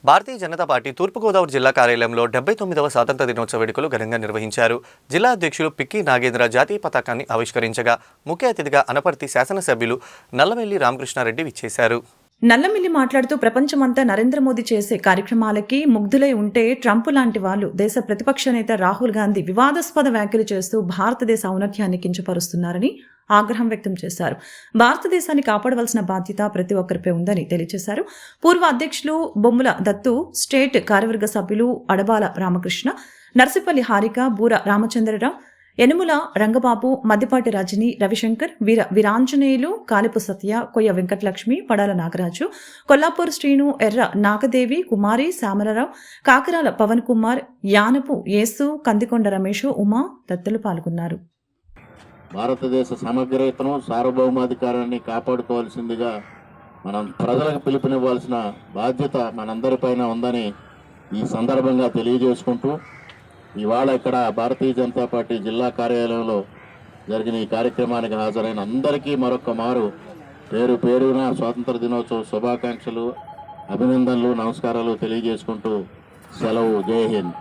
Bharatiya Janata party తూర్పుగోదావరి జిల్లా కార్యాలయంలో 79వ స్వాతంత్ర దినోత్సవ వేడుకలు ఘనంగా నిర్వహించారు. జిల్లా అధ్యక్షులు పిక్కి నాగేంద్ర జాతీయ పతాకాన్ని ఆవిష్కరించగా ముఖ్య అతిథిగా అనపర్తి శాసనసభ్యులు నల్లమెల్లి రామకృష్ణారెడ్డి విచ్చేశారు. నల్లమిల్లి మాట్లాడుతూ ప్రపంచమంతా నరేంద్ర మోదీ చేసే కార్యక్రమాలకి ముగ్ధులై ఉంటే ట్రంప్ లాంటి వాళ్ళు దేశ ప్రతిపక్ష నేత రాహుల్ గాంధీ వివాదాస్పద వ్యాఖ్యలు చేస్తూ భారతదేశ ఔన్నత్యాన్ని కించపరుస్తున్నారని ఆగ్రహం వ్యక్తం చేశారు. భారతదేశాన్ని కాపాడవలసిన బాధ్యత ప్రతి ఒక్కరిపై ఉందని తెలియజేశారు. పూర్వ అధ్యక్షులు బొమ్ముల దత్తు, స్టేట్ కార్యవర్గ సభ్యులు అడబాల రామకృష్ణ, నర్సిపల్లి హారిక, బూర రామచంద్రరావు, యనుముల రంగబాబు, మద్దిపాటి రజని, రవిశంకర్, వీరాంజనేయులు, కాలిపు సత్య, కొయ్య వెంకటలక్ష్మి, పడాల నాగరాజు, కొల్లాపూర్ శ్రీను, ఎర్ర నాగదేవి, కుమారి, శ్యామలరావు, కాకరాల పవన్ కుమార్, యానపు యేసు, కందికొండ రమేష్, ఉమా తదితరులు పాల్గొన్నారు. భారతదేశ సమగ్రతను, సార్వభౌమాధికారాన్ని కాపాడుకోవాల్సిందిగా మనం ప్రజలకు పిలుపునివ్వాల్సిన బాధ్యత మనందరిపైన ఉందని ఈ సందర్భంగా తెలియజేసుకుంటూ, ఇవాళ ఇక్కడ భారతీయ జనతా పార్టీ జిల్లా కార్యాలయంలో జరిగిన ఈ కార్యక్రమానికి హాజరైన అందరికీ మరొక మారు పేరు పేరున స్వాతంత్ర దినోత్సవ శుభాకాంక్షలు, అభినందనలు, నమస్కారాలు తెలియజేసుకుంటూ సెలవు. జై హింద్.